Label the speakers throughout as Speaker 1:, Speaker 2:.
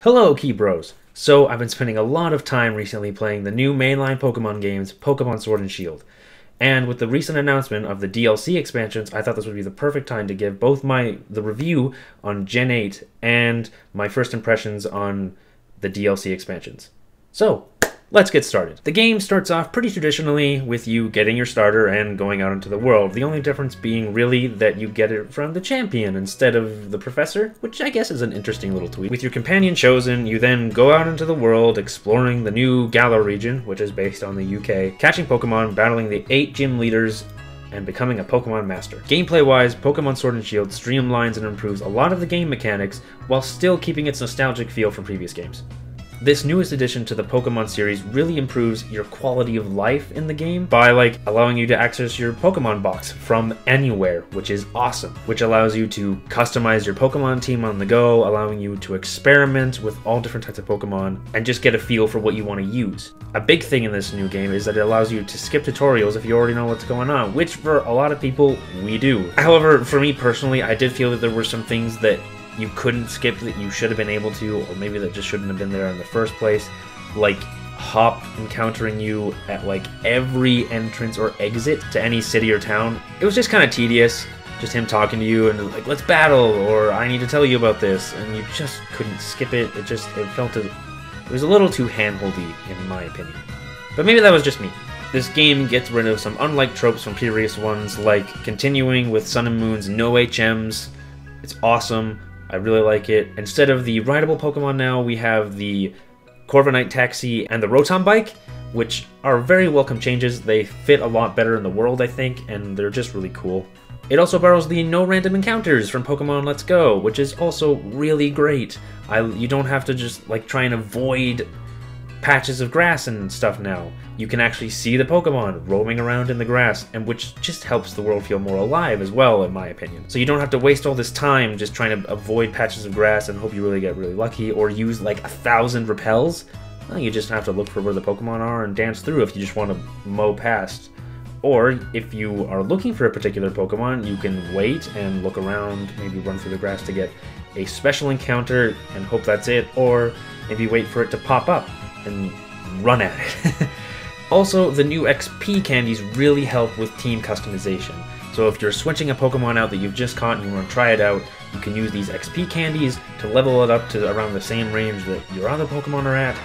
Speaker 1: Hello, Key Bros! So, I've been spending a lot of time recently playing the new mainline Pokemon games, Pokemon Sword and Shield. And with the recent announcement of the DLC expansions, I thought this would be the perfect time to give both the review on Gen 8 and my first impressions on the DLC expansions. So, let's get started. The game starts off pretty traditionally with you getting your starter and going out into the world. The only difference being really that you get it from the champion instead of the professor, which I guess is an interesting little tweak. With your companion chosen, you then go out into the world exploring the new Galar region, which is based on the UK, catching Pokemon, battling the 8 gym leaders, and becoming a Pokemon Master. Gameplay-wise, Pokemon Sword and Shield streamlines and improves a lot of the game mechanics while still keeping its nostalgic feel from previous games. This newest addition to the Pokemon series really improves your quality of life in the game by allowing you to access your Pokemon box from anywhere, which is awesome. Which allows you to customize your Pokemon team on the go, allowing you to experiment with all different types of Pokemon and just get a feel for what you want to use. A big thing in this new game is that it allows you to skip tutorials if you already know what's going on, which for a lot of people, we do. However, for me personally, I did feel that there were some things that you couldn't skip that you should have been able to, or maybe that just shouldn't have been there in the first place, like Hop encountering you at every entrance or exit to any city or town. It was just kind of tedious, just him talking to you and let's battle, or I need to tell you about this, and you just couldn't skip it. It was a little too hand-holdy in my opinion. But maybe that was just me. This game gets rid of some unliked tropes from previous ones, like continuing with Sun and Moon's no HMs. It's awesome. I really like it. Instead of the rideable Pokemon now, we have the Corviknight Taxi and the Rotom Bike, which are very welcome changes. They fit a lot better in the world, I think, and they're just really cool. It also borrows the no random encounters from Pokemon Let's Go, which is also really great. You don't have to just try and avoid patches of grass and stuff now. You can actually see the Pokemon roaming around in the grass, and which just helps the world feel more alive as well, in my opinion. So you don't have to waste all this time just trying to avoid patches of grass and hope you really get really lucky, or use 1,000 repels. Well, you just have to look for where the Pokemon are and dance through if you just want to mow past. Or if you are looking for a particular Pokemon, you can wait and look around, maybe run through the grass to get a special encounter and hope that's it, or maybe wait for it to pop up and run at it. Also, the new XP candies really help with team customization. So if you're switching a Pokemon out that you've just caught and you want to try it out, you can use these XP candies to level it up to around the same range that your other Pokemon are at.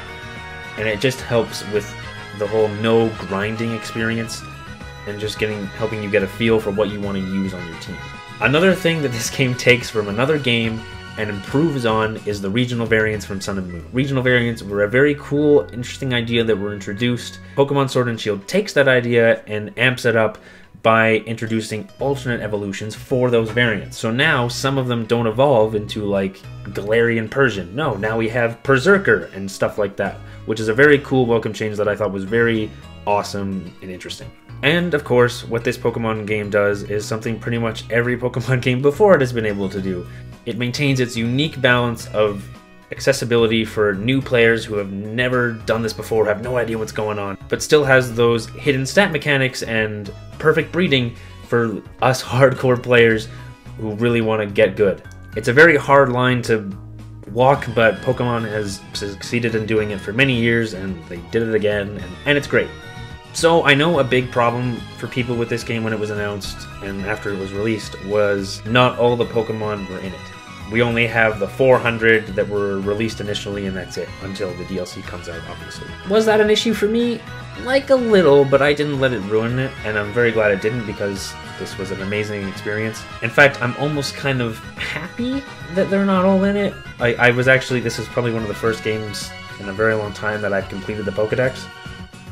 Speaker 1: And it just helps with the whole no grinding experience and just helping you get a feel for what you want to use on your team. Another thing that this game takes from another game and improves on is the regional variants from Sun and Moon. Regional variants were a very cool, interesting idea that were introduced. Pokemon Sword and Shield takes that idea and amps it up by introducing alternate evolutions for those variants. So now some of them don't evolve into Galarian Persian. No, now we have Berserker and stuff like that, which is a very cool welcome change that I thought was very awesome and interesting. And of course, what this Pokemon game does is something pretty much every Pokemon game before it has been able to do. It maintains its unique balance of accessibility for new players who have never done this before, have no idea what's going on, but still has those hidden stat mechanics and perfect breeding for us hardcore players who really want to get good. It's a very hard line to walk, but Pokemon has succeeded in doing it for many years, and they did it again, and it's great. So I know a big problem for people with this game when it was announced and after it was released was not all the Pokemon were in it. We only have the 400 that were released initially, and that's it, until the DLC comes out, obviously. Was that an issue for me? A little, but I didn't let it ruin it, and I'm very glad it didn't because this was an amazing experience. In fact, I'm almost kind of happy that they're not all in it. This is probably one of the first games in a very long time that I've completed the Pokedex.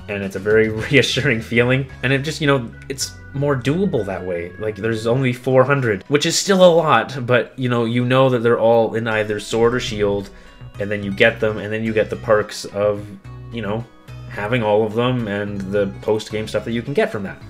Speaker 1: And it's a very reassuring feeling, and it just, it's more doable that way. There's only 400, which is still a lot, but you know that they're all in either Sword or Shield, and then you get them, and then you get the perks of, having all of them and the post-game stuff that you can get from that.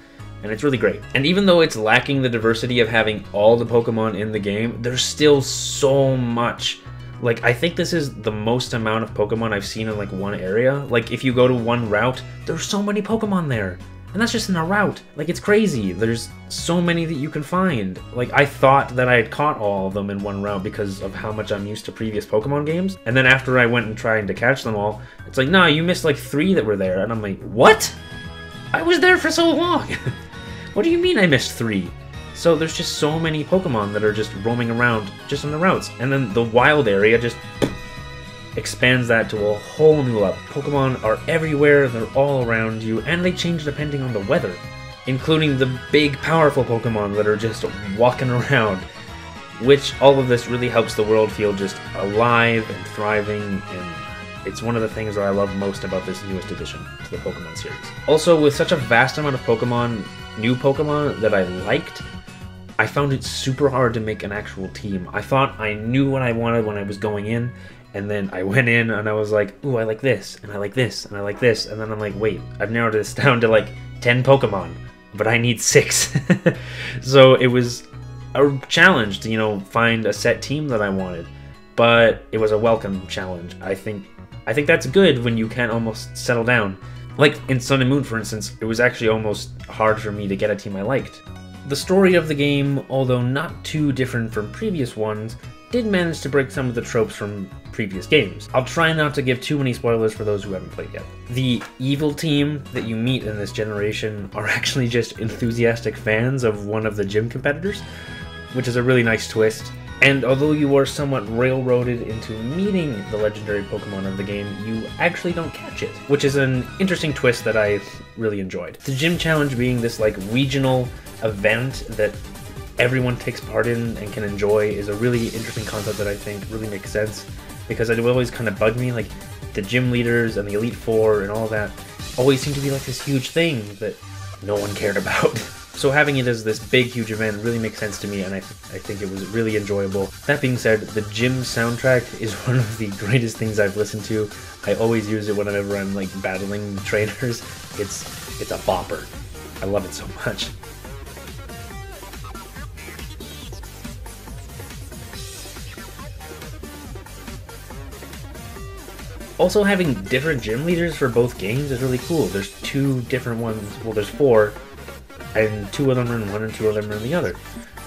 Speaker 1: And it's really great. And even though it's lacking the diversity of having all the Pokemon in the game, there's still so much. I think this is the most amount of Pokemon I've seen in one area. If you go to one route, there's so many Pokemon there. And that's just in a route. Like, it's crazy. There's so many that you can find. Like, I thought that I had caught all of them in one route because of how much I'm used to previous Pokemon games. And then after I went and tried to catch them all, it's like, nah, you missed like 3 that were there. And I'm like, what? I was there for so long. What do you mean I missed 3? So there's just so many Pokemon that are just roaming around just on the routes. And then the wild area just expands that to a whole new level. Pokemon are everywhere, they're all around you, and they change depending on the weather, including the big, powerful Pokemon that are just walking around, which all of this really helps the world feel just alive and thriving, and it's one of the things that I love most about this newest addition to the Pokemon series. Also, with such a vast amount of Pokemon, new Pokemon that I liked, I found it super hard to make an actual team. I thought I knew what I wanted when I was going in, and then I went in and I was like, ooh, I like this, and I like this, and I like this, and then I'm like, wait, I've narrowed this down to like 10 Pokemon, but I need 6. So it was a challenge to, you know, find a set team that I wanted, but it was a welcome challenge. I think that's good when you can almost settle down. Like in Sun and Moon, for instance, it was actually almost hard for me to get a team I liked. The story of the game, although not too different from previous ones, did manage to break some of the tropes from previous games. I'll try not to give too many spoilers for those who haven't played yet. The evil team that you meet in this generation are actually just enthusiastic fans of one of the gym competitors, which is a really nice twist. And although you are somewhat railroaded into meeting the legendary Pokemon of the game, you actually don't catch it, which is an interesting twist that I really enjoyed. The gym challenge being this like regional event that everyone takes part in and can enjoy is a really interesting concept that I think really makes sense, because it always kind of bugged me, like the gym leaders and the Elite Four and all that always seemed to be like this huge thing that no one cared about. So having it as this big, huge event really makes sense to me, and I think it was really enjoyable. That being said, the gym soundtrack is one of the greatest things I've listened to. I always use it whenever I'm like battling trainers. It's a bopper. I love it so much. Also, having different gym leaders for both games is really cool. There's 2 different ones, well there's 4, and 2 of them are in one and 2 of them are in the other,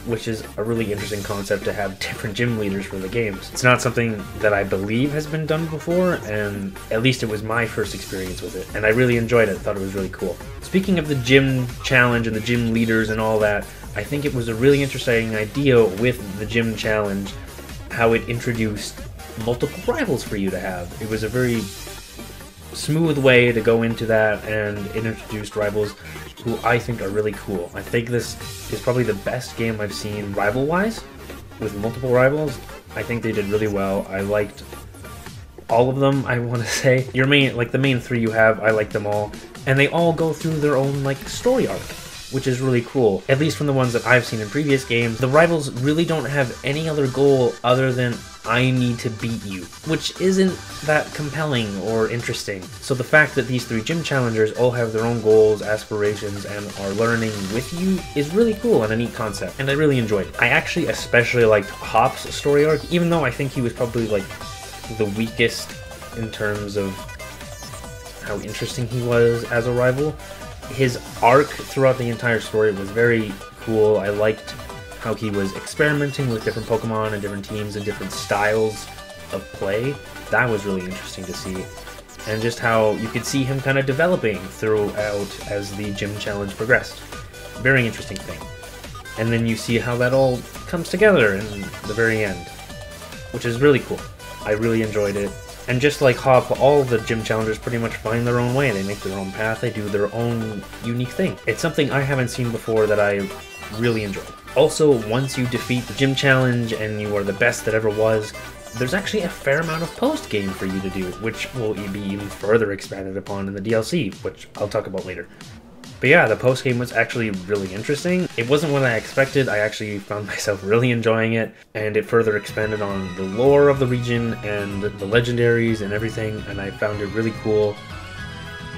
Speaker 1: which is a really interesting concept to have different gym leaders for the games. It's not something that I believe has been done before, and at least it was my first experience with it, and I really enjoyed it. I thought it was really cool. Speaking of the gym challenge and the gym leaders and all that, I think it was a really interesting idea with the gym challenge, how it introduced multiple rivals for you to have. It was a very smooth way to go into that, and it introduced rivals who I think are really cool. I think this is probably the best game I've seen rival-wise, with multiple rivals. I think they did really well. I liked all of them, I want to say. The main 3 you have, I like them all, and they all go through their own like story arc, which is really cool. At least from the ones that I've seen in previous games, the rivals really don't have any other goal other than I need to beat you, which isn't that compelling or interesting. So the fact that these 3 gym challengers all have their own goals, aspirations, and are learning with you is really cool and a neat concept, and I really enjoyed it. I actually especially liked Hop's story arc, even though I think he was probably like the weakest in terms of how interesting he was as a rival. His arc throughout the entire story was very cool. I liked how he was experimenting with different Pokemon and different teams and different styles of play. That was really interesting to see. And just how you could see him kind of developing throughout as the gym challenge progressed. Very interesting thing. And then you see how that all comes together in the very end, which is really cool. I really enjoyed it. And just like Hop, all the gym challengers pretty much find their own way. They make their own path, they do their own unique thing. It's something I haven't seen before that I really enjoyed. Also, once you defeat the gym challenge and you are the best that ever was, there's actually a fair amount of post-game for you to do, which will be even further expanded upon in the DLC, which I'll talk about later. But yeah, the post-game was actually really interesting. It wasn't what I expected. I actually found myself really enjoying it, and it further expanded on the lore of the region and the legendaries and everything, and I found it really cool.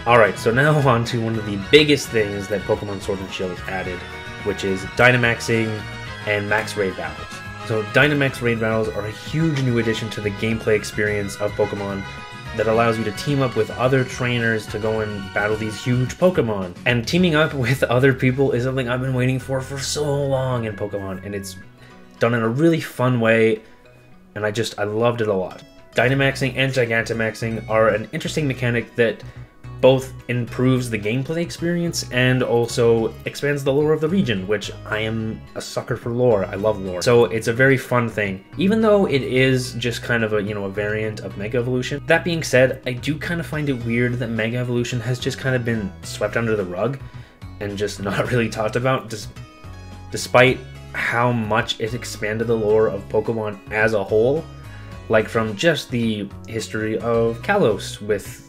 Speaker 1: Alright, so now on to one of the biggest things that Pokemon Sword and Shield has added, which is Dynamaxing and Max Raid Battles. So Dynamax Raid Battles are a huge new addition to the gameplay experience of Pokemon, that allows you to team up with other trainers to go and battle these huge Pokemon. And teaming up with other people is something I've been waiting for so long in Pokemon, and it's done in a really fun way, and I loved it a lot. Dynamaxing and Gigantamaxing are an interesting mechanic that both improves the gameplay experience and also expands the lore of the region, which I am a sucker for lore. I love lore. So it's a very fun thing, even though it is just kind of a, a variant of Mega Evolution. That being said, I do kind of find it weird that Mega Evolution has just kind of been swept under the rug and just not really talked about, despite how much it expanded the lore of Pokemon as a whole. Like from just the history of Kalos with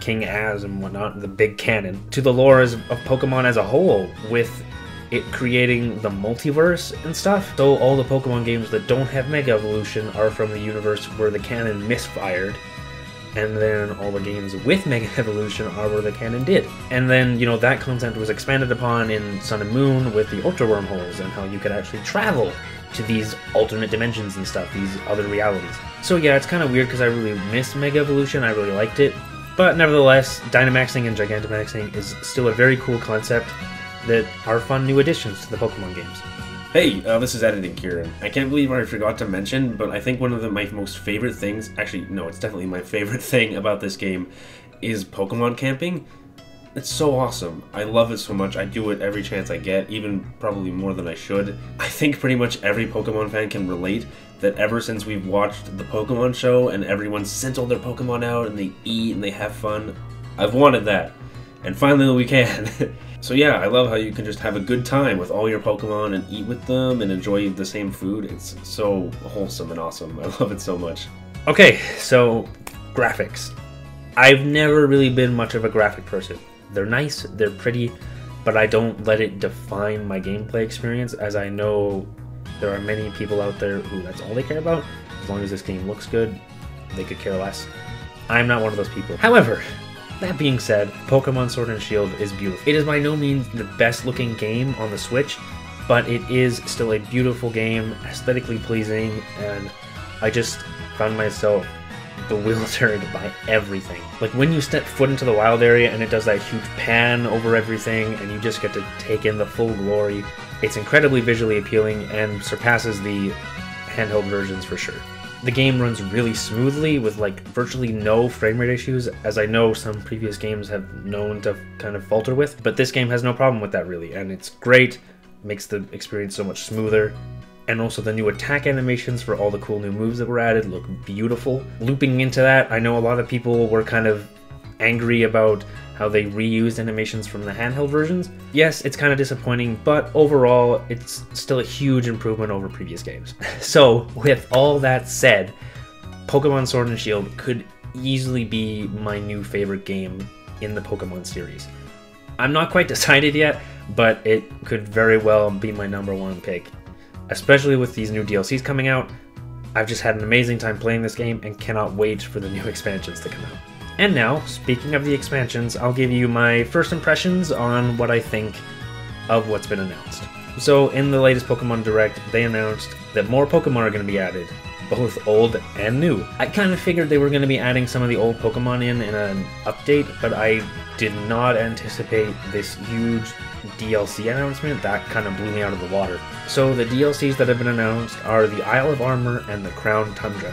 Speaker 1: King Az and whatnot, the big canon, to the lore of Pokemon as a whole, with it creating the multiverse and stuff. So all the Pokemon games that don't have Mega Evolution are from the universe where the canon misfired, and then all the games with Mega Evolution are where the canon did. And then, that concept was expanded upon in Sun and Moon with the Ultra Wormholes and how you could actually travel to these alternate dimensions and stuff, these other realities. So yeah, it's kind of weird because I really miss Mega Evolution, I really liked it. But nevertheless, Dynamaxing and Gigantamaxing is still a very cool concept that are fun new additions to the Pokemon games.
Speaker 2: Hey, this is Editing Kieran. I can't believe I forgot to mention, but I think one of my most favorite things, actually no, it's definitely my favorite thing about this game, is Pokemon camping. It's so awesome. I love it so much. I do it every chance I get, even probably more than I should. I think pretty much every Pokemon fan can relate that ever since we've watched the Pokemon show and everyone's sent all their Pokemon out and they eat and they have fun, I've wanted that. And finally we can. So yeah, I love how you can just have a good time with all your Pokemon and eat with them and enjoy the same food. It's so wholesome and awesome. I love it so much.
Speaker 1: Okay, so graphics. I've never really been much of a graphic person. They're nice, they're pretty, but I don't let it define my gameplay experience, as I know there are many people out there who that's all they care about. As long as this game looks good, they could care less. I'm not one of those people. However, that being said, Pokemon Sword and Shield is beautiful. It is by no means the best looking game on the Switch, but it is still a beautiful game, aesthetically pleasing, and I just found myself bewildered by everything. Like when you step foot into the wild area and it does that huge pan over everything and you just get to take in the full glory, it's incredibly visually appealing and surpasses the handheld versions for sure. The game runs really smoothly with like virtually no frame rate issues, as I know some previous games have known to kind of falter with, but this game has no problem with that really, and it's great, makes the experience so much smoother. And also the new attack animations for all the cool new moves that were added look beautiful. Looping into that, I know a lot of people were kind of angry about how they reused animations from the handheld versions. Yes, it's kind of disappointing, but overall, it's still a huge improvement over previous games. So, with all that said, Pokemon Sword and Shield could easily be my new favorite game in the Pokemon series. I'm not quite decided yet, but it could very well be my #1 pick. Especially with these new DLCs coming out, I've just had an amazing time playing this game and cannot wait for the new expansions to come out. And now, speaking of the expansions, I'll give you my first impressions on what I think of what's been announced. So in the latest Pokemon Direct, they announced that more Pokemon are going to be added, both old and new. I kind of figured they were going to be adding some of the old Pokemon in an update, but I did not anticipate this huge DLC announcement. That kind of blew me out of the water. So the DLCs that have been announced are the Isle of Armor and the Crown Tundra.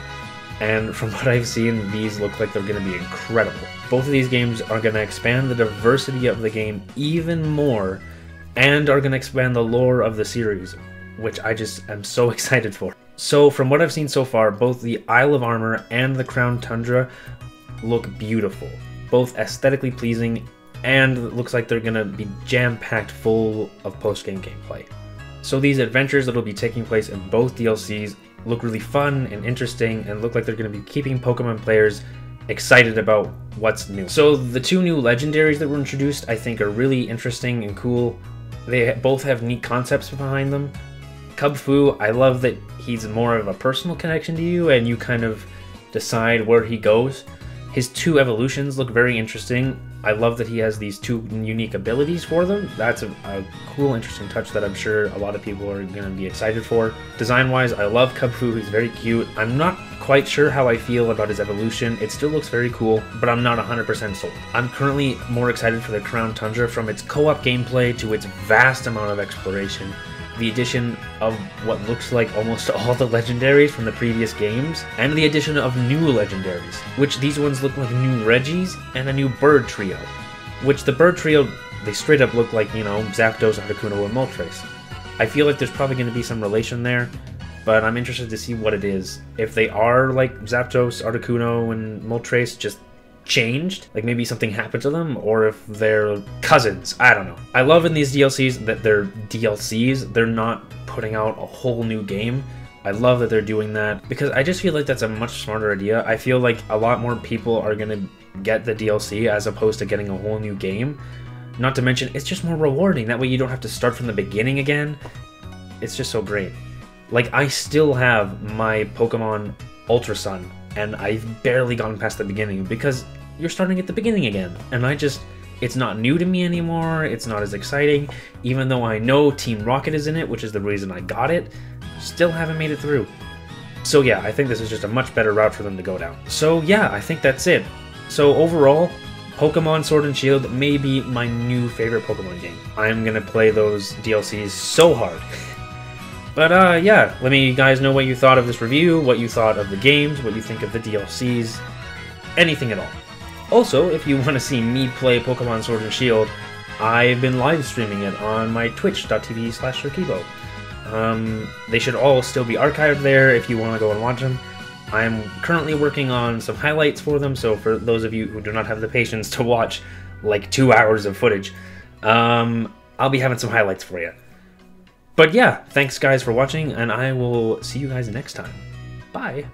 Speaker 1: And from what I've seen, these look like they're going to be incredible. Both of these games are going to expand the diversity of the game even more, and are going to expand the lore of the series, which I just am so excited for. So from what I've seen so far, both the Isle of Armor and the Crown Tundra look beautiful, both aesthetically pleasing, and it looks like they're going to be jam-packed full of post-game gameplay. So these adventures that will be taking place in both DLCs look really fun and interesting, and look like they're going to be keeping Pokemon players excited about what's new. So the two new legendaries that were introduced I think are really interesting and cool. They both have neat concepts behind them. Kubfu, I love that he's more of a personal connection to you and you kind of decide where he goes. His two evolutions look very interesting. I love that he has these two unique abilities for them. That's a cool, interesting touch that I'm sure a lot of people are going to be excited for. Design-wise, I love Kubfu. He's very cute. I'm not quite sure how I feel about his evolution. It still looks very cool, but I'm not 100% sold. I'm currently more excited for the Crown Tundra from its co-op gameplay to its vast amount of exploration, the addition of what looks like almost all the legendaries from the previous games, and the addition of new legendaries, which these ones look like new Reggies and a new bird trio, which the bird trio, they straight up look like, you know, Zapdos, Articuno, and Moltres. I feel like there's probably going to be some relation there, but I'm interested to see what it is. If they are like Zapdos, Articuno, and Moltres just changed, like maybe something happened to them, or if they're cousins, I don't know. I love in these DLCs that they're DLCs, they're not putting out a whole new game. I love that they're doing that, because I just feel like that's a much smarter idea. I feel like a lot more people are gonna get the DLC as opposed to getting a whole new game. Not to mention, it's just more rewarding. That way you don't have to start from the beginning again. It's just so great. Like, I still have my Pokemon Ultra Sun, and I've barely gotten past the beginning because you're starting at the beginning again. And it's not new to me anymore, it's not as exciting, even though I know Team Rocket is in it, which is the reason I got it, still haven't made it through. So yeah, I think this is just a much better route for them to go down. So yeah, I think that's it. So overall, Pokemon Sword and Shield may be my new favorite Pokemon game. I'm gonna play those DLCs so hard. But yeah, let me guys know what you thought of this review, what you thought of the games, what you think of the DLCs, anything at all. Also, if you want to see me play Pokemon Sword and Shield, I've been live streaming it on my twitch.tv/SirKeybo. They should all still be archived there if you want to go and watch them. I'm currently working on some highlights for them, so for those of you who do not have the patience to watch like 2 hours of footage, I'll be having some highlights for you. But yeah, thanks guys for watching, and I will see you guys next time. Bye!